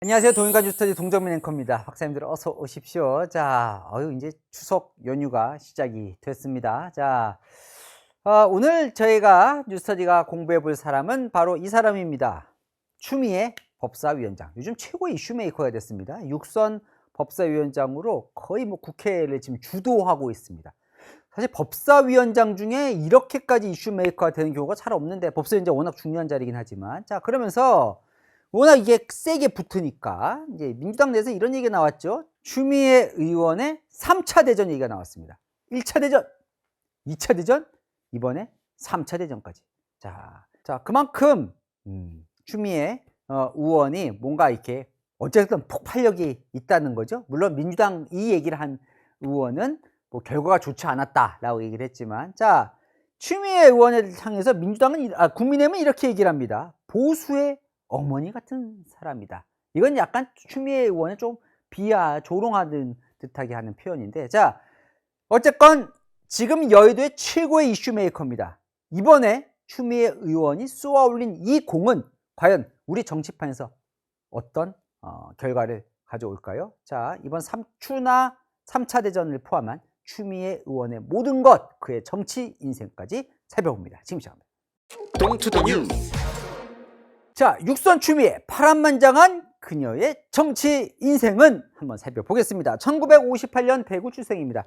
안녕하세요. 동인가 뉴스터디 동정민 앵커입니다. 박사님들 어서 오십시오. 자, 이제 추석 연휴가 시작이 됐습니다. 자, 오늘 저희가 뉴스터디가 공부해 볼 사람은 바로 이 사람입니다. 추미애 법사위원장. 요즘 최고의 이슈메이커가 됐습니다. 육선 법사위원장으로 거의 뭐 국회를 지금 주도하고 있습니다. 사실 법사위원장 중에 이렇게까지 이슈메이커가 되는 경우가 잘 없는데, 법사위원장 워낙 중요한 자리긴 하지만, 자, 그러면서 워낙 이게 세게 붙으니까 이제 민주당 내에서 이런 얘기가 나왔죠. 추미애 의원의 3차 대전 얘기가 나왔습니다. 1차 대전, 2차 대전, 이번에 3차 대전까지. 자, 그만큼 추미애 의원이 뭔가 이렇게 어쨌든 폭발력이 있다는 거죠. 물론 민주당 이 얘기를 한 의원은 뭐 결과가 좋지 않았다라고 얘기를 했지만, 자, 추미애 의원을 향해서 민주당은 국민의힘은 이렇게 얘기를 합니다. 보수의 어머니 같은 사람이다. 이건 약간 추미애 의원을 좀 조롱하는 듯하게 하는 표현인데, 자, 어쨌건 지금 여의도의 최고의 이슈메이커입니다. 이번에 추미애 의원이 쏘아올린 이 공은 과연 우리 정치판에서 어떤 결과를 가져올까요? 자, 이번 3차 대전을 포함한 추미애 의원의 모든 것, 그의 정치 인생까지 살펴봅니다. 지금 시작합니다. 동투더 뉴스. 자, 육선 추미애, 파란만장한 그녀의 정치 인생은 한번 살펴보겠습니다. 1958년 대구 출생입니다.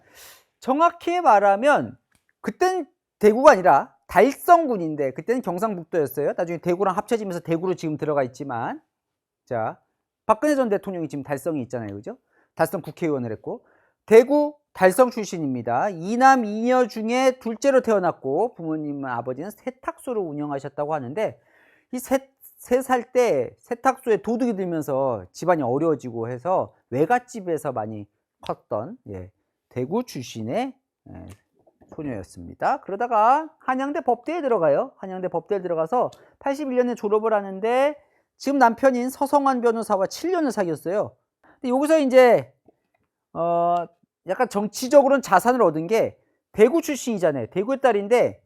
정확히 말하면 그땐 대구가 아니라 달성군인데, 그때는 경상북도였어요. 나중에 대구랑 합쳐지면서 대구로 지금 들어가 있지만, 자, 박근혜 전 대통령이 지금 달성이 있잖아요. 그죠? 달성 국회의원을 했고, 대구 달성 출신입니다. 이남 이녀 중에 둘째로 태어났고, 부모님 아버지는 세탁소를 운영하셨다고 하는데, 이 3살 때 세탁소에 도둑이 들면서 집안이 어려워지고 해서 외갓집에서 많이 컸던 대구 출신의 소녀였습니다. 그러다가 한양대 법대에 들어가요. 한양대 법대에 들어가서 81년에 졸업을 하는데, 지금 남편인 서성환 변호사와 7년을 사귀었어요. 근데 여기서 이제 약간 정치적으로는 자산을 얻은 게, 대구 출신이잖아요. 대구의 딸인데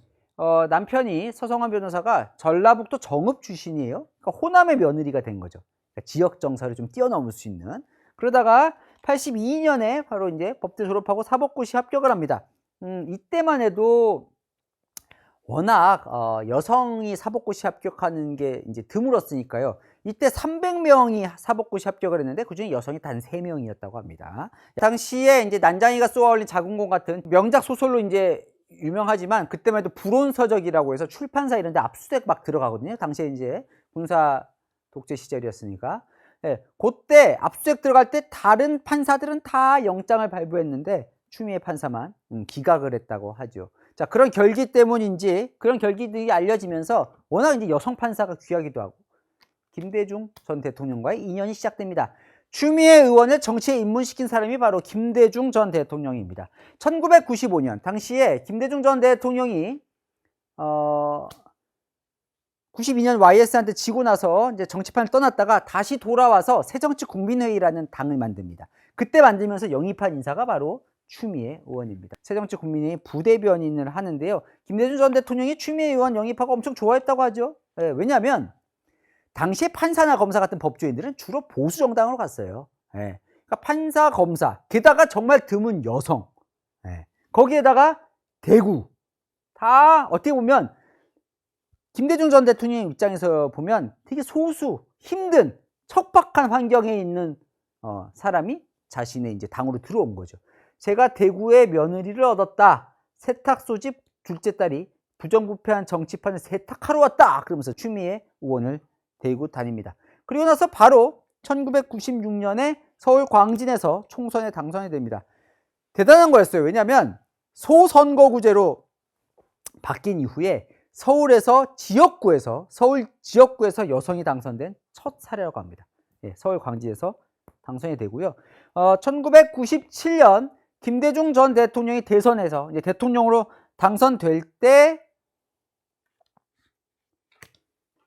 남편이 서성환 변호사가 전라북도 정읍 출신이에요. 그러니까 호남의 며느리가 된 거죠. 그러니까 지역 정서를 좀 뛰어넘을 수 있는. 그러다가 82년에 바로 이제 법대 졸업하고 사법고시 합격을 합니다. 이때만 해도 워낙 여성이 사법고시 합격하는 게 이제 드물었으니까요. 이때 300명이 사법고시 합격을 했는데 그중에 여성이 단 3명이었다고 합니다. 당시에 이제 난장이가 쏘아올린 작은 공 같은 명작 소설로 이제 유명하지만, 그때만 해도 불온서적이라고 해서 출판사 이런 데 압수수색 막 들어가거든요. 당시에 이제 군사 독재 시절이었으니까. 그때 압수수색 들어갈 때 다른 판사들은 다 영장을 발부했는데 추미애 판사만 기각을 했다고 하죠. 자, 그런 결기 때문인지, 그런 결기들이 알려지면서 워낙 이제 여성 판사가 귀하기도 하고, 김대중 전 대통령과의 인연이 시작됩니다. 추미애 의원을 정치에 입문시킨 사람이 바로 김대중 전 대통령입니다. 1995년 당시에 김대중 전 대통령이 92년 YS한테 지고 나서 이제 정치판을 떠났다가 다시 돌아와서 새정치국민회의라는 당을 만듭니다. 그때 만들면서 영입한 인사가 바로 추미애 의원입니다. 새정치국민회의 부대변인을 하는데요. 김대중 전 대통령이 추미애 의원 영입하고 엄청 좋아했다고 하죠. 왜냐하면 당시에 판사나 검사 같은 법조인들은 주로 보수 정당으로 갔어요. 그러니까 판사, 검사, 게다가 정말 드문 여성, 거기에다가 대구, 다 어떻게 보면 김대중 전 대통령 입장에서 보면 되게 소수, 힘든, 척박한 환경에 있는 사람이 자신의 이제 당으로 들어온 거죠. 제가 대구의 며느리를 얻었다. 세탁소집 둘째 딸이 부정부패한 정치판을 세탁하러 왔다. 그러면서 추미애 의원을 대구 다닙니다. 그리고 나서 바로 1996년에 서울 광진에서 총선에 당선이 됩니다. 대단한 거였어요. 왜냐하면 소선거구제로 바뀐 이후에 서울 지역구에서 여성이 당선된 첫 사례라고 합니다. 서울 광진에서 당선이 되고요. 1997년 김대중 전 대통령이 대선에서 이제 대통령으로 당선될 때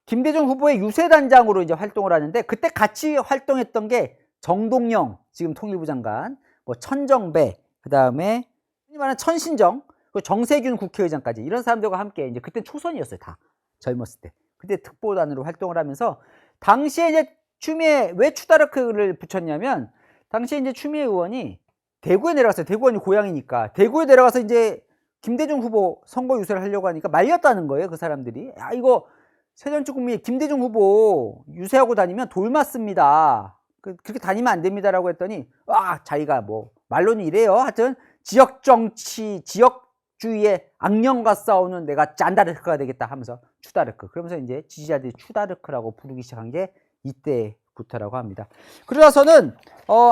김대중 후보의 유세단장으로 이제 활동을 하는데, 그때 같이 활동했던 게 정동영 지금 통일부 장관, 뭐 천정배, 그 다음에 흔히 말하는 천신정, 정세균 국회의장까지 이런 사람들과 함께 이제 그때 초선이었어요. 다 젊었을 때. 그때 특보단으로 활동을 하면서 당시에 이제 추미애 왜 추다르크를 붙였냐면 당시에 이제 추미애 의원이 대구에 내려갔어요. 대구 의원이 고향이니까 대구에 내려가서 이제 김대중 후보 선거 유세를 하려고 하니까 말렸다는 거예요. 그 사람들이. 아 이거 새정치국민이 김대중 후보 유세하고 다니면 돌 맞습니다. 그렇게 다니면 안 됩니다라고 했더니 자기가 뭐 말로는 이래요. 하여튼 지역 정치, 지역주의의 악령과 싸우는 내가 짠다르크가 되겠다 하면서 추다르크. 그러면서 이제 지지자들이 추다르크라고 부르기 시작한 게 이때부터라고 합니다. 그러고서는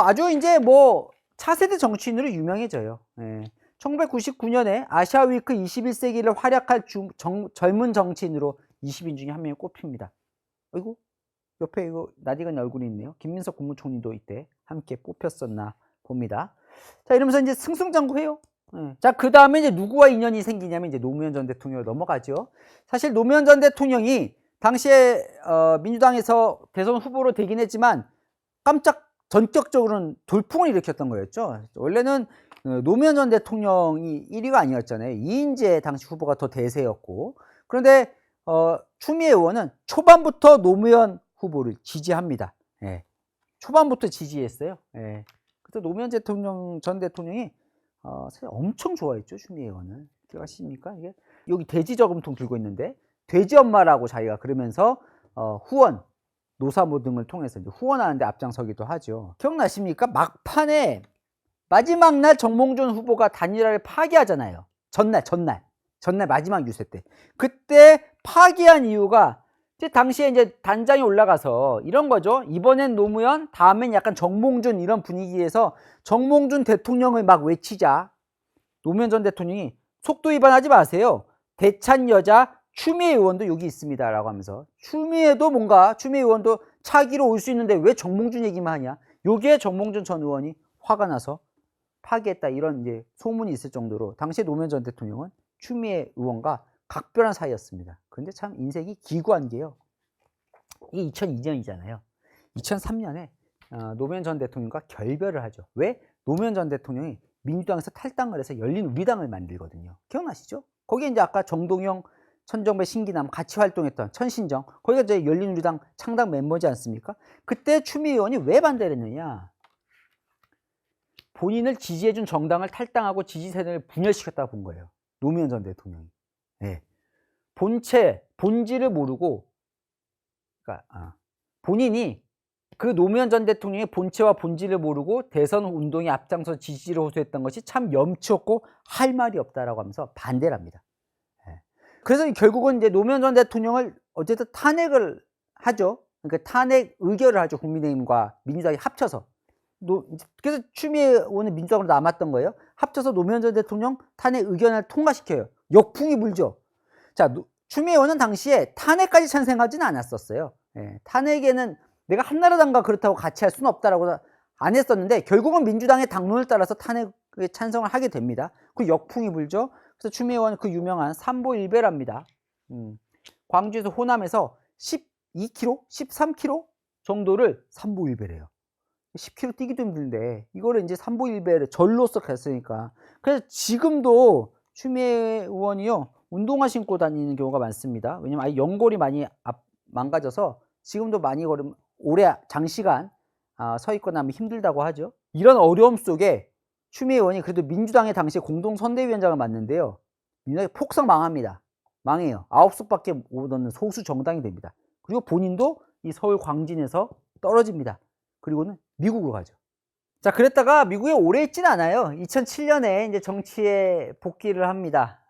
아주 이제 뭐 차세대 정치인으로 유명해져요. 예. 1999년에 아시아위크 21세기를 활약할 젊은 정치인으로 20인 중에 한 명이 꼽힙니다. 어이구, 옆에 이거 낯익은 얼굴이 있네요. 김민석 국무총리도 이때 함께 뽑혔었나 봅니다. 자, 이러면서 이제 승승장구해요. 자, 그 다음에 이제 누구와 인연이 생기냐면 이제 노무현 전 대통령으로 넘어가죠. 사실 노무현 전 대통령이 당시에 민주당에서 대선 후보로 되긴 했지만 깜짝 전격적으로는 돌풍을 일으켰던 거였죠. 원래는 노무현 전 대통령이 1위가 아니었잖아요. 이인재 당시 후보가 더 대세였고. 그런데 추미애 의원은 초반부터 노무현 후보를 지지합니다. 예. 초반부터 지지했어요. 예. 그때 노무현 전 대통령이 사실 엄청 좋아했죠. 추미애 의원을. 기억하십니까? 이게 여기 돼지 저금통 들고 있는데 돼지 엄마라고 자기가 그러면서 후원 노사모 등을 통해서 이제 후원하는데 앞장서기도 하죠. 기억나십니까? 막판에 마지막 날 정몽준 후보가 단일화를 파기하잖아요. 전날 마지막 유세 때. 그때 파기한 이유가 이제 당시에 이제 단장이 올라가서 이런 거죠. 이번엔 노무현, 다음엔 약간 정몽준 이런 분위기에서 정몽준 대통령을 막 외치자. 노무현 전 대통령이 속도 위반하지 마세요. 대찬 여자 추미애 의원도 여기 있습니다. 라고 하면서 추미애 의원도 차기로 올 수 있는데 왜 정몽준 얘기만 하냐. 여기에 정몽준 전 의원이 화가 나서 파기했다. 이런 이제 소문이 있을 정도로 당시에 노무현 전 대통령은 추미애 의원과 각별한 사이였습니다. 그런데 참 인생이 기구한 게요. 이게 2002년이잖아요. 2003년에 노무현 전 대통령과 결별을 하죠. 왜? 노무현 전 대통령이 민주당에서 탈당을 해서 열린우리당을 만들거든요. 기억나시죠? 거기에 이제 아까 정동영, 천정배, 신기남 같이 활동했던 천신정, 거기가 이제 열린우리당 창당 멤버지 않습니까? 그때 추미애 의원이 왜 반대를 했느냐? 본인을 지지해준 정당을 탈당하고 지지 세력을 분열시켰다고 본 거예요. 노무현 전 대통령이. 네. 본질을 모르고, 그러니까 본인이 그 노무현 전 대통령의 본체와 본질을 모르고 대선 운동에 앞장서 지지를 호소했던 것이 참 염치없고 할 말이 없다라고 하면서 반대를 합니다. 네. 그래서 결국은 이제 노무현 전 대통령을 어쨌든 탄핵을 하죠. 그러니까 탄핵 의결을 하죠. 국민의힘과 민주당이 합쳐서. 그래서 추미애 의원은 민주당으로 남았던 거예요. 합쳐서 노무현 전 대통령 탄핵 의견을 통과시켜요. 역풍이 불죠. 자, 추미애 의원은 당시에 탄핵까지 찬성하지는 않았었어요. 예, 탄핵에는 내가 한나라당과 그렇다고 같이 할 수는 없다라고 안 했었는데 결국은 민주당의 당론을 따라서 탄핵에 찬성을 하게 됩니다. 그 역풍이 불죠. 그래서 추미애 의원은 그 유명한 삼보일배랍니다. 광주에서 호남에서 12km, 13km 정도를 삼보일배래요. 10km 뛰기도 힘든데 이거를 이제 삼보일배를 절로서 갔으니까. 그래서 지금도 추미애 의원이요 운동화 신고 다니는 경우가 많습니다. 왜냐면 아예 연골이 많이 망가져서 지금도 많이 걸으면 오래 장시간 서 있거나 하면 힘들다고 하죠. 이런 어려움 속에 추미애 의원이 그래도 민주당의 당시에 공동선대위원장을 맡는데요. 민주당이 폭삭 망합니다. 망해요. 9석밖에 못 얻는 소수 정당이 됩니다. 그리고 본인도 이 서울 광진에서 떨어집니다. 그리고는 미국으로 가죠. 자, 그랬다가 미국에 오래 있진 않아요. 2007년에 이제 정치에 복귀를 합니다.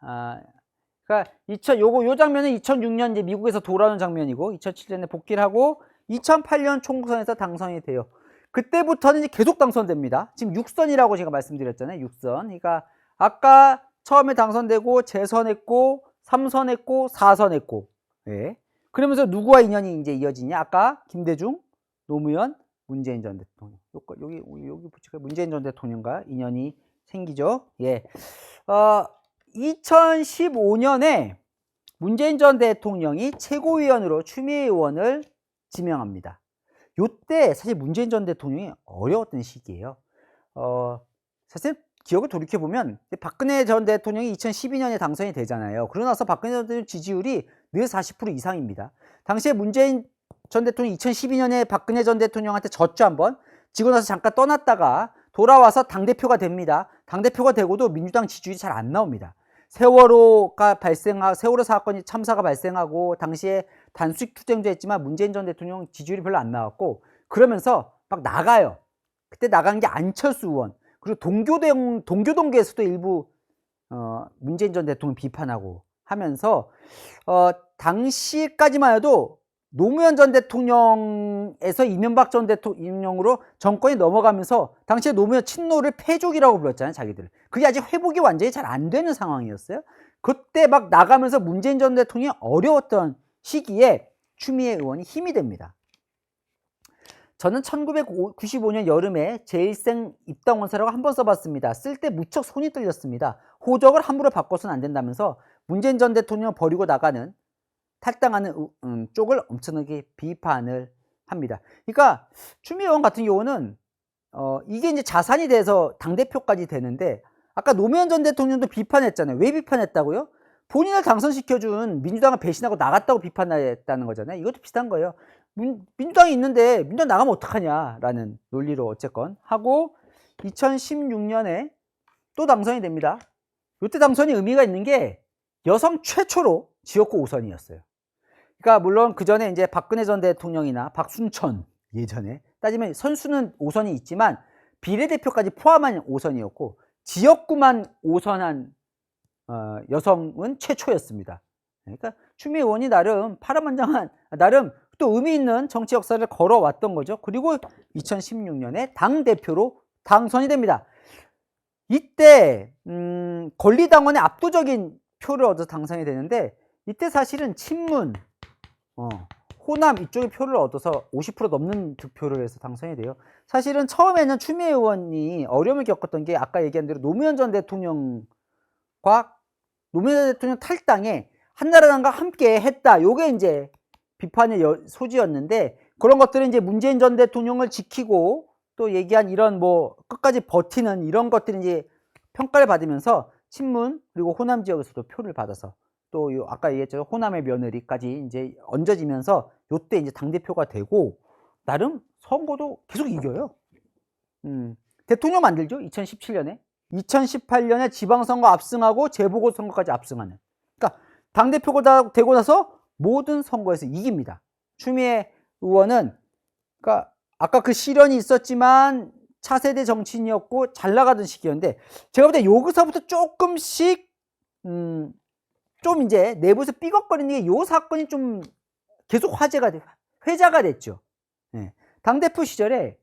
그러니까 요 장면은 2006년 이제 미국에서 돌아오는 장면이고 2007년에 복귀를 하고 2008년 총선에서 당선이 돼요. 그때부터는 이제 계속 당선됩니다. 지금 6선이라고 제가 말씀드렸잖아요. 6선. 그러니까 아까 처음에 당선되고 재선했고 3선했고 4선했고. 예. 그러면서 누구와 인연이 이제 이어지냐? 아까 김대중, 노무현, 문재인 전 대통령. 여기 붙일까요? 문재인 전 대통령과 인연이 생기죠. 예. 2015년에 문재인 전 대통령이 최고위원으로 추미애 의원을 지명합니다. 요때 사실 문재인 전 대통령이 어려웠던 시기예요. 사실 기억을 돌이켜보면 박근혜 전 대통령이 2012년에 당선이 되잖아요. 그러고 나서 박근혜 전 대통령 지지율이 늘 40% 이상입니다. 당시에 문재인 전 대통령이 2012년에 박근혜 전 대통령한테 졌죠, 한번. 지고 나서 잠깐 떠났다가 돌아와서 당대표가 됩니다. 당대표가 되고도 민주당 지지율이 잘 안 나옵니다. 세월호 사건이 참사가 발생하고 당시에 단수익 투쟁도 했지만 문재인 전 대통령 지지율이 별로 안 나왔고 그러면서 막 나가요. 그때 나간 게 안철수 의원 그리고 동교동계에서도 일부 문재인 전 대통령 비판하고 하면서 당시까지만 해도 노무현 전 대통령에서 이명박 전 대통령으로 정권이 넘어가면서 당시에 노무현 친노를 패족이라고 불렀잖아요, 자기들. 그게 아직 회복이 완전히 잘 안 되는 상황이었어요. 그때 막 나가면서 문재인 전 대통령이 어려웠던 시기에 추미애 의원이 힘이 됩니다. 저는 1995년 여름에 제1생 입당원서라고 한번 써봤습니다. 쓸 때 무척 손이 떨렸습니다. 호적을 함부로 바꿔서는 안 된다면서 문재인 전 대통령 버리고 나가는 탈당하는 쪽을 엄청나게 비판을 합니다. 그러니까 추미애 의원 같은 경우는 이게 이제 자산이 돼서 당대표까지 되는데 아까 노무현 전 대통령도 비판했잖아요. 왜 비판했다고요? 본인을 당선시켜준 민주당을 배신하고 나갔다고 비판했다는 거잖아요. 이것도 비슷한 거예요. 민주당이 있는데 민주당 나가면 어떡하냐라는 논리로 어쨌건 하고 2016년에 또 당선이 됩니다. 이때 당선이 의미가 있는 게 여성 최초로 지역구 5선이었어요. 그러니까 물론 그 전에 이제 박근혜 전 대통령이나 박순천 예전에 따지면 선수는 5선이 있지만 비례대표까지 포함한 5선이었고 지역구만 5선한 여성은 최초였습니다. 그러니까 추미애 의원이 나름 파란만장한 나름 또 의미 있는 정치 역사를 걸어왔던 거죠. 그리고 2016년에 당대표로 당선이 됩니다. 이때 권리당원의 압도적인 표를 얻어서 당선이 되는데 이때 사실은 친문, 호남 이쪽의 표를 얻어서 50% 넘는 득표를 해서 당선이 돼요. 사실은 처음에는 추미애 의원이 어려움을 겪었던 게 아까 얘기한 대로 노무현 전 대통령 탈당에 한나라당과 함께 했다. 요게 이제 비판의 소지였는데 그런 것들은 이제 문재인 전 대통령을 지키고 또 얘기한 이런 뭐 끝까지 버티는 이런 것들이 이제 평가를 받으면서 친문 그리고 호남 지역에서도 표를 받아서 또 아까 얘기했죠. 호남의 며느리까지 이제 얹어지면서 요때 이제 당대표가 되고 나름 선거도 계속 이겨요. 대통령 만들죠. 2017년에. 2018년에 지방선거 압승하고 재보궐선거까지 압승하는. 그러니까 당대표가 되고 나서 모든 선거에서 이깁니다. 추미애 의원은 그러니까 아까 그 시련이 있었지만 차세대 정치인이었고 잘 나가던 시기였는데 제가 볼 때 여기서부터 조금씩 좀 이제 내부에서 삐걱거리는 게 요 사건이 좀 계속 회자가 됐죠. 네. 당대표 시절에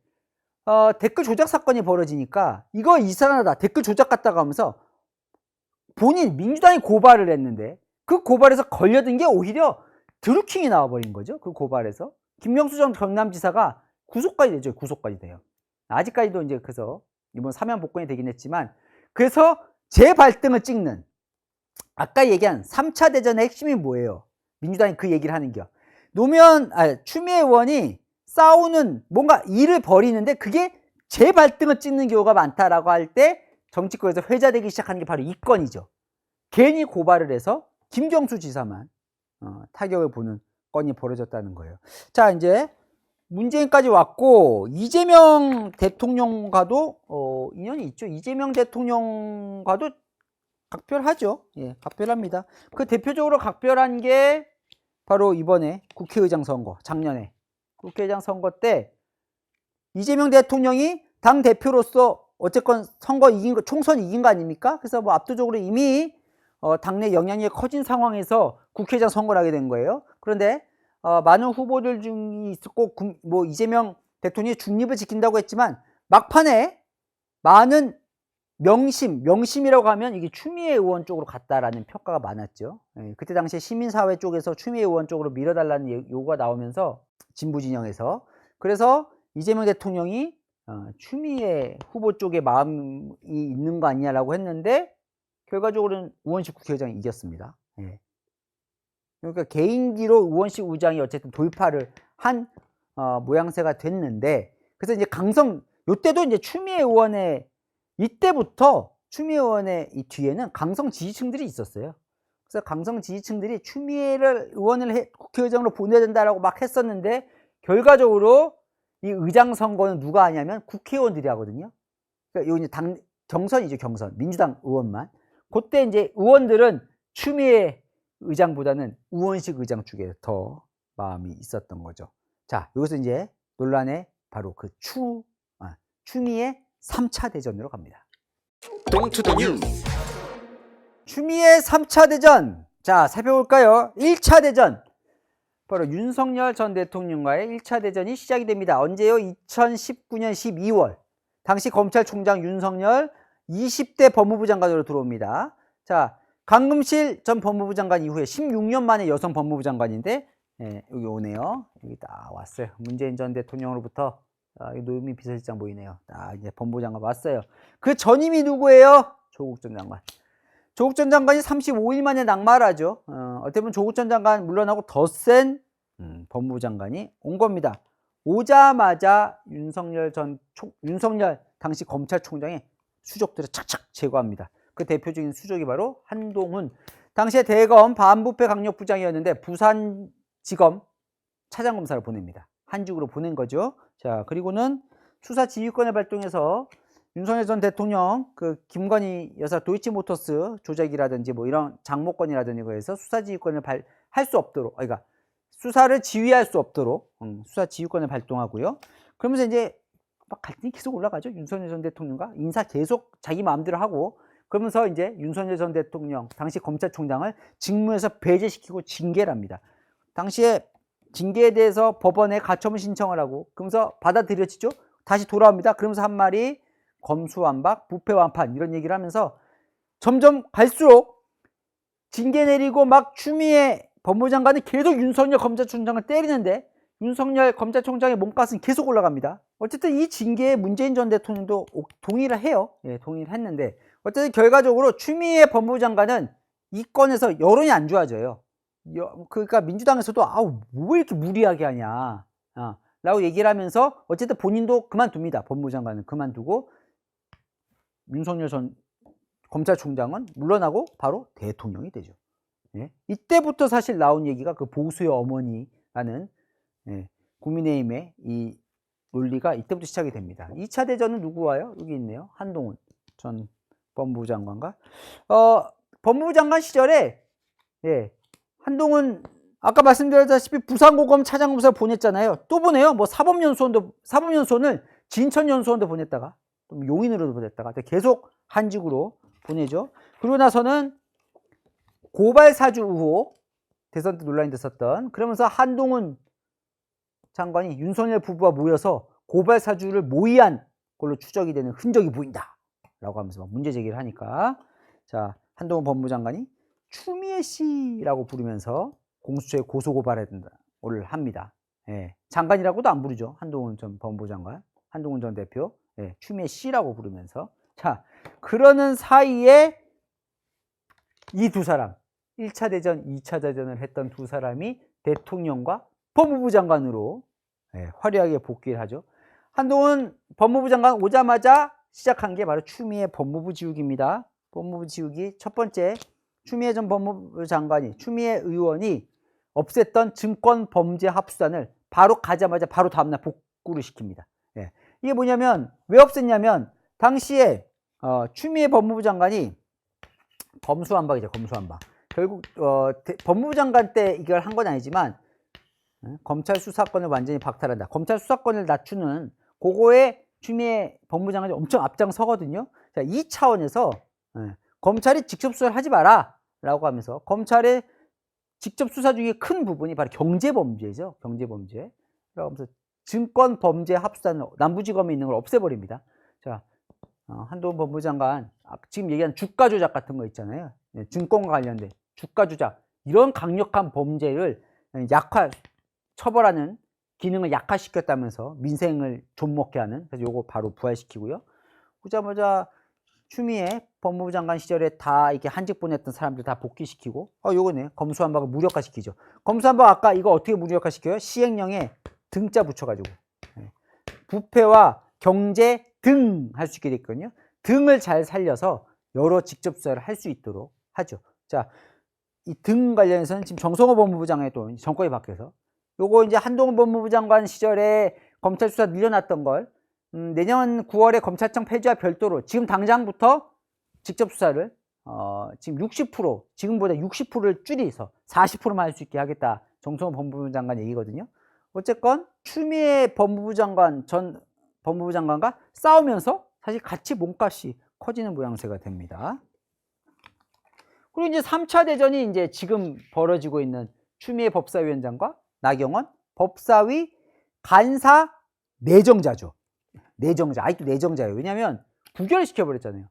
댓글 조작 사건이 벌어지니까 이거 이상하다 댓글 조작 같다고 하면서 민주당이 고발을 했는데 그 고발에서 걸려든 게 오히려 드루킹이 나와버린 거죠. 그 고발에서 김명수 전 경남지사가 구속까지 되죠. 구속까지 돼요. 아직까지도 이제 그래서 이번 사면 복권이 되긴 했지만 그래서 재발등을 찍는 아까 얘기한 3차 대전의 핵심이 뭐예요? 민주당이 그 얘기를 하는 겨. 추미애 의원이 싸우는 뭔가 일을 벌이는데 그게 재발등을 찍는 경우가 많다라고 할 때 정치권에서 회자되기 시작하는 게 바로 이 건이죠. 괜히 고발을 해서 김경수 지사만 타격을 보는 건이 벌어졌다는 거예요. 자, 이제 문재인까지 왔고 이재명 대통령과도 인연이 있죠. 이재명 대통령과도 각별하죠. 예, 각별합니다. 그 대표적으로 각별한 게 바로 이번에 국회의장 선거, 작년에 국회의장 선거 때 이재명 대통령이 당 대표로서 어쨌건 총선 이긴 거 아닙니까? 그래서 뭐 압도적으로 이미 당내 영향이 커진 상황에서 국회의장 선거를 하게 된 거예요. 그런데 많은 후보들 중에 있었고 뭐 이재명 대통령이 중립을 지킨다고 했지만 막판에 많은 명심이라고 하면 이게 추미애 의원 쪽으로 갔다라는 평가가 많았죠. 예, 그때 당시에 시민사회 쪽에서 추미애 의원 쪽으로 밀어달라는 요구가 나오면서 진보 진영에서 그래서 이재명 대통령이 추미애 후보 쪽에 마음이 있는 거 아니냐라고 했는데 결과적으로는 우원식 국회의장이 이겼습니다. 예. 그러니까 개인기로 우원식 의장이 어쨌든 돌파를 한 모양새가 됐는데 그래서 이제 요때도 이제 추미애 의원의 이때부터 추미애 의원의 이 뒤에는 강성 지지층들이 있었어요. 그래서 강성 지지층들이 추미애를 국회의장으로 보내야 된다라고 막 했었는데 결과적으로 이 의장 선거는 누가 하냐면 국회의원들이 하거든요. 그러니까 이거 이제 경선이죠, 경선. 민주당 의원만. 그때 이제 의원들은 추미애 의장보다는 우원식 의장 쪽에 더 마음이 있었던 거죠. 자, 여기서 이제 논란의 바로 그 추미애 3차 대전으로 갑니다. 동투더 뉴스. 추미애 3차 대전. 자, 살펴볼까요? 1차 대전. 바로 윤석열 전 대통령과의 1차 대전이 시작이 됩니다. 언제요? 2019년 12월. 당시 검찰총장 윤석열 20대 법무부 장관으로 들어옵니다. 자, 강금실 전 법무부 장관 이후에 16년 만에 여성 법무부 장관인데, 예, 여기 오네요. 여기 딱 왔어요. 문재인 전 대통령으로부터 노영민 비서실장 보이네요. 딱 이제 법무부 장관 왔어요. 그 전임이 누구예요? 조국 전 장관. 조국 전 장관이 35일 만에 낙마하죠. 어떻게 보면 조국 전 장관 물러나고 더 센 법무부 장관이 온 겁니다. 오자마자 윤석열 당시 검찰총장의 수족들을 착착 제거합니다. 그 대표적인 수족이 바로 한동훈. 당시에 대검 반부패 강력부장이었는데 부산지검 차장검사를 보냅니다. 한직으로 보낸 거죠. 자, 그리고는 수사 지휘권을 발동해서 윤석열 전 대통령 그 김건희 여사 도이치모터스 조작이라든지 뭐 이런 장모권이라든지 거에서 수사 지휘권을 할 수 없도록, 그러니까 수사를 지휘할 수 없도록 수사 지휘권을 발동하고요. 그러면서 이제 막 갈등이 계속 올라가죠. 윤석열 전 대통령과 인사 계속 자기 마음대로 하고, 그러면서 이제 윤석열 전 대통령 당시 검찰총장을 직무에서 배제시키고 징계를 합니다. 당시에 징계에 대해서 법원에 가처분 신청을 하고, 그러면서 받아들여지죠. 다시 돌아옵니다. 그러면서 한 말이 검수완박, 부패완판 이런 얘기를 하면서 점점 갈수록 징계 내리고 막 추미애 법무부 장관이 계속 윤석열 검찰총장을 때리는데 윤석열 검찰총장의 몸값은 계속 올라갑니다. 어쨌든 이 징계에 문재인 전 대통령도 동의를 해요. 예, 동의를 했는데 어쨌든 결과적으로 추미애 법무부 장관은 이 건에서 여론이 안 좋아져요. 그러니까 민주당에서도 아우 뭐 이렇게 무리하게 하냐 라고 얘기를 하면서 어쨌든 본인도 그만둡니다. 법무부 장관은 그만두고 윤석열 전 검찰총장은 물러나고 바로 대통령이 되죠. 예? 이때부터 사실 나온 얘기가 그 보수의 어머니라는 국민의힘의 이 논리가 이때부터 시작이 됩니다. 2차 대전은 누구 와요? 여기 있네요. 한동훈 전 법무부 장관과 법무부 장관 시절에 한동훈 아까 말씀드렸다시피 부산고검 차장검사를 보냈잖아요. 또 보내요. 뭐 사법연수원을 진천연수원도 보냈다가 또 용인으로도 보냈다가 계속 한직으로 보내죠. 그러고 나서는 고발사주 의혹, 대선 때 논란이 됐었던, 그러면서 한동훈 장관이 윤석열 부부와 모여서 고발사주를 모의한 걸로 추적이 되는 흔적이 보인다 라고 하면서 막 문제 제기를 하니까, 자, 한동훈 법무부 장관이 추미애 씨라고 부르면서 공수처에 고소고발을 합니다. 예, 장관이라고도 안 부르죠. 한동훈 전 법무부 장관, 한동훈 전 대표, 추미애 씨라고 부르면서. 자, 그러는 사이에 이 두 사람, 1차 대전, 2차 대전을 했던 두 사람이 대통령과 법무부 장관으로 화려하게 복귀를 하죠. 한동훈 법무부 장관 오자마자 시작한 게 바로 추미애 법무부 지우기입니다. 법무부 지우기 첫 번째, 추미애 전 법무부 장관이, 추미애 의원이 없앴던 증권범죄합수단을 바로 가자마자 바로 다음날 복구를 시킵니다. 이게 뭐냐면, 왜 없앴냐면 당시에 추미애 법무부 장관이 검수완박이죠. 검수완박. 결국 법무부 장관 때 이걸 한 건 아니지만 검찰 수사권을 완전히 박탈한다. 검찰 수사권을 낮추는 그거에 추미애 법무부 장관이 엄청 앞장서거든요. 자, 이 차원에서 검찰이 직접 수사를 하지 마라 라고 하면서, 검찰의 직접 수사 중에 큰 부분이 바로 경제범죄죠. 경제범죄. 라고 하면서 증권범죄 합수단을 남부지검에 있는 걸 없애버립니다. 자, 한동훈 법무부 장관 지금 얘기한 주가 조작 같은 거 있잖아요. 증권과 관련된 주가 조작, 이런 강력한 범죄를 처벌하는 기능을 약화시켰다면서 민생을 좀먹게 하는, 그래서 요거 바로 부활시키고요. 오자마자 추미애 법무부 장관 시절에 다 이렇게 한직 보냈던 사람들 다 복귀시키고, 요거네, 검수완박을 무력화시키죠. 검수완박 아까 이거 어떻게 무력화시켜요? 시행령에 등자 붙여가지고 부패와 경제 등 할 수 있게 됐거든요. 등을 잘 살려서 여러 직접 수사를 할 수 있도록 하죠. 자, 이 등 관련해서는 지금 정성호 법무부 장관이 또 정권이 바뀌어서 요거 이제 한동훈 법무부 장관 시절에 검찰 수사 늘려놨던 걸 내년 9월에 검찰청 폐지와 별도로 지금 당장부터 직접 수사를 지금 60% 지금보다 60%를 줄여서 40%만 할 수 있게 하겠다. 정성호 법무부 장관 얘기거든요. 어쨌건 추미애 법무부 장관 전 법무부 장관과 싸우면서 사실 같이 몸값이 커지는 모양새가 됩니다. 그리고 이제 3차 대전이 이제 지금 벌어지고 있는 추미애 법사위원장과 나경원 법사위 간사 내정자죠. 내정자, 아직도 내정자예요. 왜냐하면 부결시켜버렸잖아요.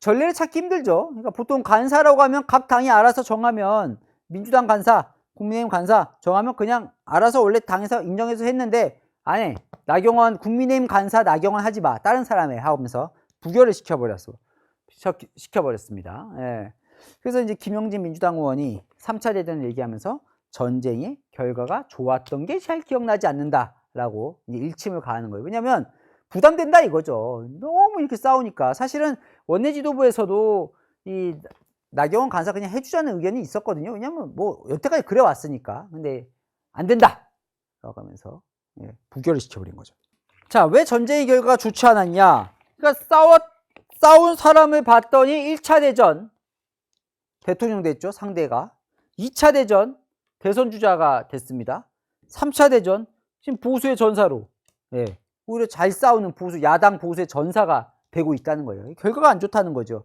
전례를 찾기 힘들죠. 그러니까 보통 간사라고 하면 각 당이 알아서 정하면 민주당 간사, 국민의힘 간사 정하면 그냥 알아서 원래 당에서 인정해서 했는데 아니 나경원 국민의힘 간사 나경원 하지 마 다른 사람에 하면서 부결을 시켜버렸습니다. 예. 그래서 이제 김용진 민주당 의원이 3차 대전을 얘기하면서 전쟁의 결과가 좋았던 게 잘 기억나지 않는다라고 이제 일침을 가하는 거예요. 왜냐하면 부담된다 이거죠. 너무 이렇게 싸우니까. 사실은 원내 지도부에서도 이 나경원 간사 그냥 해주자는 의견이 있었거든요. 왜냐하면 뭐 여태까지 그래 왔으니까. 근데 안 된다 라고 하면서 부결을 시켜버린 거죠. 자, 왜 전쟁의 결과가 좋지 않았냐? 그러니까 싸운 사람을 봤더니 1차 대전 대통령 됐죠, 상대가. 2차 대전 대선 주자가 됐습니다. 3차 대전 지금 보수의 전사로 오히려 잘 싸우는 보수, 야당 보수의 전사가 되고 있다는 거예요. 결과가 안 좋다는 거죠.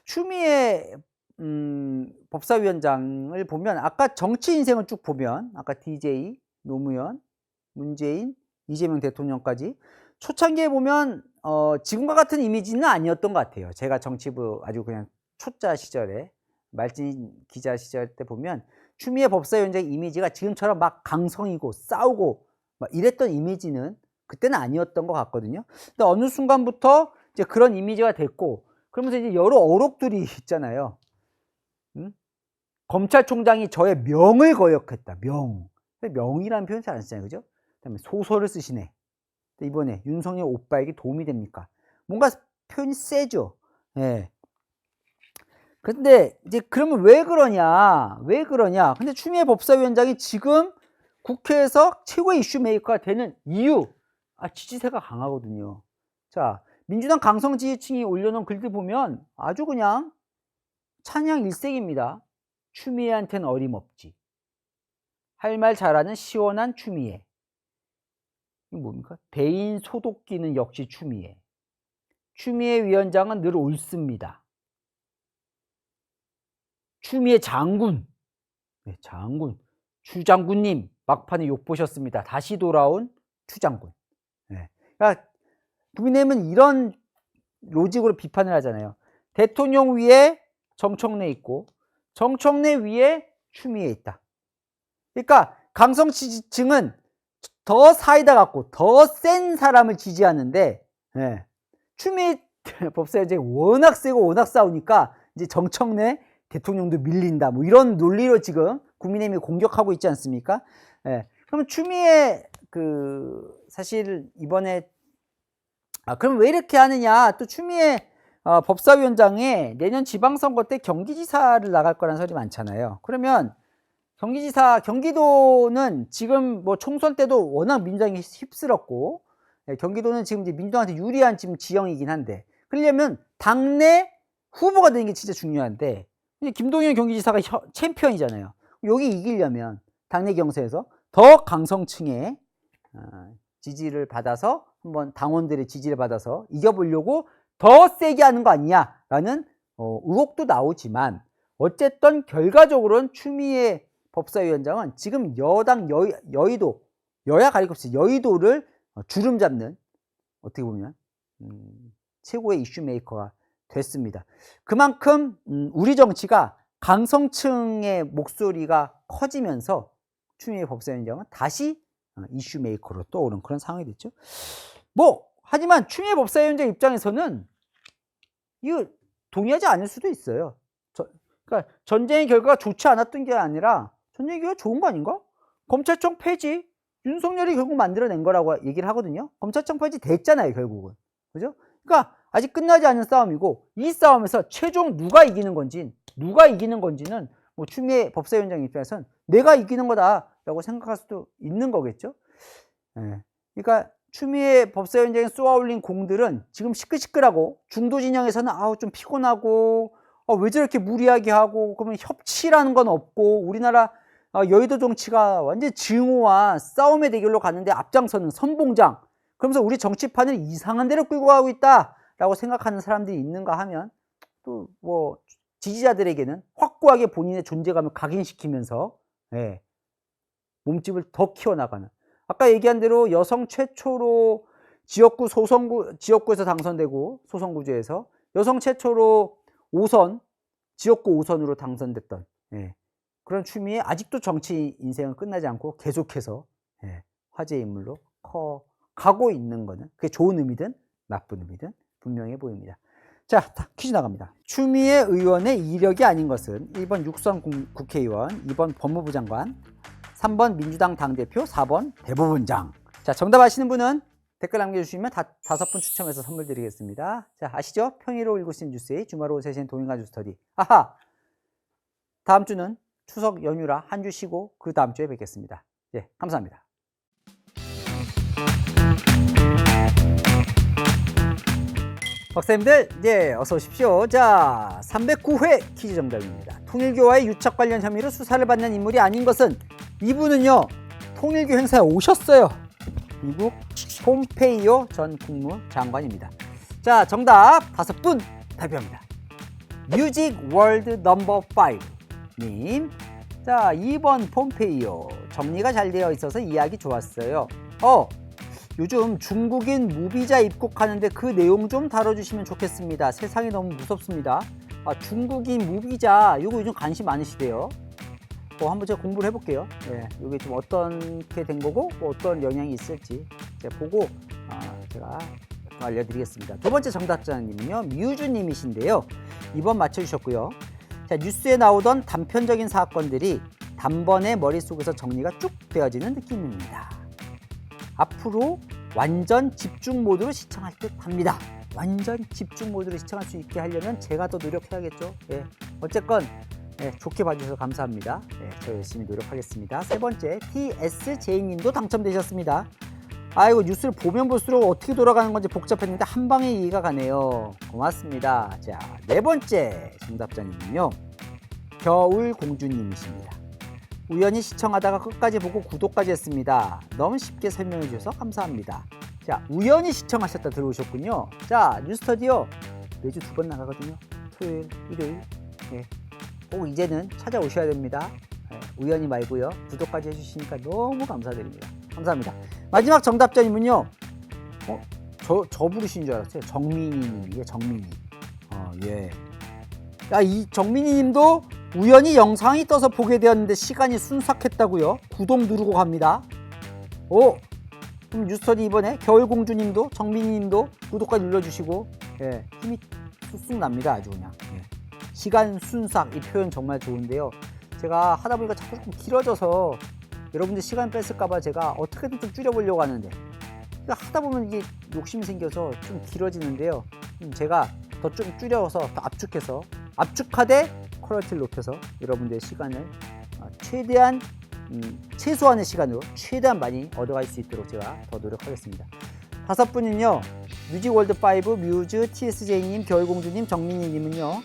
추미애 법사위원장을 보면 아까 정치 인생을 쭉 보면 아까 DJ, 노무현, 문재인, 이재명 대통령까지 초창기에 보면 지금과 같은 이미지는 아니었던 것 같아요. 제가 정치부 아주 그냥 초짜 시절에 말진 기자 시절 때 보면 추미애 법사위원장 이미지가 지금처럼 막 강성이고 싸우고 막 이랬던 이미지는 그때는 아니었던 것 같거든요. 근데 어느 순간부터 이제 그런 이미지가 됐고 그러면서 이제 여러 어록들이 있잖아요. 검찰총장이 저의 명을 거역했다. 명이라는 표현 잘 안 쓰잖아요. 그죠? 그다음에 소설을 쓰시네. 이번에 윤석열 오빠에게 도움이 됩니까? 뭔가 표현이 세죠. 예. 근데 이제 그러면 왜 그러냐? 근데 추미애 법사위원장이 지금 국회에서 최고의 이슈 메이커가 되는 이유, 지지세가 강하거든요. 자, 민주당 강성 지지층이 올려놓은 글들 보면 아주 그냥 찬양 일색입니다. 추미애한테는 어림없지. 할 말 잘하는 시원한 추미애. 이게 뭡니까? 대인 소독기는 역시 추미애. 추미애 위원장은 늘 옳습니다. 추미애 장군, 장군, 추 장군님 막판에 욕 보셨습니다. 다시 돌아온 추 장군. 그러니까 국민의힘은 이런 로직으로 비판을 하잖아요. 대통령 위에 정청래 있고 정청래 위에 추미애 있다. 그러니까 강성 지지층은 더 사이다 같고 더 센 사람을 지지하는데 추미애 법사위원장이 워낙 세고 워낙 싸우니까 이제 정청래 대통령도 밀린다. 뭐 이런 논리로 지금 국민의힘이 공격하고 있지 않습니까? 그러면 추미애 사실 이번에 그럼 왜 이렇게 하느냐? 또 추미애 법사위원장에 내년 지방선거 때 경기지사를 나갈 거라는 소리 많잖아요. 그러면 경기도는 지금 뭐 총선 때도 워낙 민주당이 휩쓸었고 경기도는 지금 이제 민주당한테 유리한 지금 지형이긴 한데 그러려면 당내 후보가 되는 게 진짜 중요한데 김동연 경기지사가 챔피언이잖아요. 여기 이기려면 당내 경선에서 더 강성층의 지지를 받아서 한번 당원들의 지지를 받아서 이겨보려고 더 세게 하는 거 아니냐라는 의혹도 나오지만 어쨌든 결과적으로는 추미애 법사위원장은 지금 여당 여의도 여야 가릴 것 없이 여의도를 주름 잡는 어떻게 보면 최고의 이슈 메이커가 됐습니다. 그만큼 우리 정치가 강성층의 목소리가 커지면서 추미애 법사위원장은 다시 이슈 메이커로 떠오른 그런 상황이 됐죠. 하지만 추미애 법사위원장 입장에서는 이거 동의하지 않을 수도 있어요. 그러니까 전쟁의 결과가 좋지 않았던 게 아니라 전쟁의 결과가 좋은 거 아닌가? 검찰청 폐지 윤석열이 결국 만들어낸 거라고 얘기를 하거든요. 검찰청 폐지 됐잖아요, 결국은. 그죠? 그러니까 아직 끝나지 않은 싸움이고 이 싸움에서 최종 누가 이기는 건지는 뭐 추미애 법사위원장 입장에서는 내가 이기는 거다라고 생각할 수도 있는 거겠죠. 예. 그러니까 추미애 법사위원장이 쏘아올린 공들은 지금 시끌시끌하고 중도 진영에서는 아우 좀 피곤하고 왜 저렇게 무리하게 하고 그러면 협치라는 건 없고 우리나라 여의도 정치가 완전 증오와 싸움의 대결로 갔는데 앞장서는 선봉장 그러면서 우리 정치판을 이상한 데로 끌고 가고 있다라고 생각하는 사람들이 있는가 하면 또 뭐 지지자들에게는 확고하게 본인의 존재감을 각인시키면서 예, 몸집을 더 키워나가는 아까 얘기한 대로 여성 최초로 지역구에서 당선되고 소선구제에서 여성 최초로 5선 지역구 5선으로 당선됐던 예, 그런 추미애 아직도 정치 인생은 끝나지 않고 계속해서 예, 화제의 인물로 가고 있는 거는 그게 좋은 의미든 나쁜 의미든 분명해 보입니다. 자, 퀴즈 나갑니다. 추미애 의원의 이력이 아닌 것은 1번 육선 국회의원, 2번 법무부 장관, 3번 민주당 당대표, 4번 대법원장. 자, 정답 아시는 분은 댓글 남겨주시면 5분 추첨해서 선물 드리겠습니다. 자, 아시죠? 평일로 읽을 수 있는 뉴스의 주말 오후 3시엔 동행간 뉴스터디. 아하! 다음 주는 추석 연휴라 한 주 쉬고 그 다음 주에 뵙겠습니다. 예, 감사합니다. 박사님들, 예, 어서 오십시오. 자, 309회 퀴즈 정답입니다. 통일교와의 유착 관련 혐의로 수사를 받는 인물이 아닌 것은 이분은요, 통일교 행사에 오셨어요. 미국 폼페이오 전 국무장관입니다. 자, 정답 5분 발표합니다. 뮤직 월드 넘버 5님. 자, 2번 폼페이오. 정리가 잘 되어 있어서 이해하기 좋았어요. 요즘 중국인 무비자 입국하는데 그 내용 좀 다뤄주시면 좋겠습니다. 세상이 너무 무섭습니다. 중국인 무비자, 이거 요즘 관심 많으시대요. 한번 제가 공부를 해볼게요. 예, 이게 좀 어떻게 된 거고, 어떤 영향이 있을지 제가 보고, 제가 알려드리겠습니다. 두 번째 정답자님은요, 뮤주님이신데요. 2번 맞춰주셨고요. 자, 뉴스에 나오던 단편적인 사건들이 단번에 머릿속에서 정리가 쭉 되어지는 느낌입니다. 앞으로 완전 집중 모드로 시청할 듯 합니다. 완전 집중 모드로 시청할 수 있게 하려면 제가 더 노력해야겠죠. 예. 어쨌건 좋게 봐주셔서 감사합니다. 저 열심히 노력하겠습니다. 세 번째 TSJ님도 당첨되셨습니다. 아이고 뉴스를 보면 볼수록 어떻게 돌아가는 건지 복잡했는데 한 방에 이해가 가네요. 고맙습니다. 자, 네 번째 정답자님은요, 겨울공주님이십니다. 우연히 시청하다가 끝까지 보고 구독까지 했습니다. 너무 쉽게 설명해 주셔서 감사합니다. 자, 우연히 시청하셨다 들어오셨군요. 자, 뉴스터디요 매주 2번 나가거든요. 토요일, 일요일. 예. 꼭 이제는 찾아오셔야 됩니다. 예, 우연히 말고요. 구독까지 해주시니까 너무 감사드립니다. 감사합니다. 마지막 정답자님은요, 저 부르신 줄 알았어요. 정민희님이에요. 정민희. 예. 야, 이 정민희 님도 우연히 영상이 떠서 보게 되었는데 시간이 순삭했다고요? 구독 누르고 갑니다. 그럼 뉴스터디 이번에 겨울공주님도 정민희님도 구독까지 눌러주시고, 예, 힘이 쑥쑥 납니다. 아주 그냥. 예. 시간 순삭, 이 표현 정말 좋은데요. 제가 하다 보니까 자꾸 조금 길어져서 여러분들 시간 뺐을까봐 제가 어떻게든 좀 줄여보려고 하는데, 하다 보면 이게 욕심이 생겨서 좀 길어지는데요. 제가 더 좀 줄여서 더 압축하되 퀄리티를 높여서 여러분들의 시간을 최대한 최소한의 시간으로 최대한 많이 얻어갈 수 있도록 제가 더 노력하겠습니다. 5분은요, 뮤직월드5, 뮤즈, TSJ님, 겨울공주님, 정민희님은요,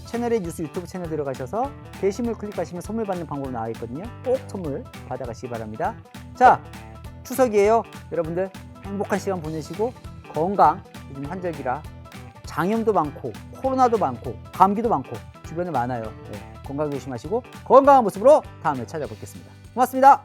채널의 뉴스 유튜브 채널 들어가셔서 게시물 클릭하시면 선물 받는 방법 나와 있거든요. 꼭 선물 받아가시기 바랍니다. 자, 추석이에요. 여러분들 행복한 시간 보내시고, 건강, 요즘 환절기라 장염도 많고 코로나도 많고 감기도 많고 주변에 많아요. 네, 건강 조심하시고 건강한 모습으로 다음에 찾아뵙겠습니다. 고맙습니다.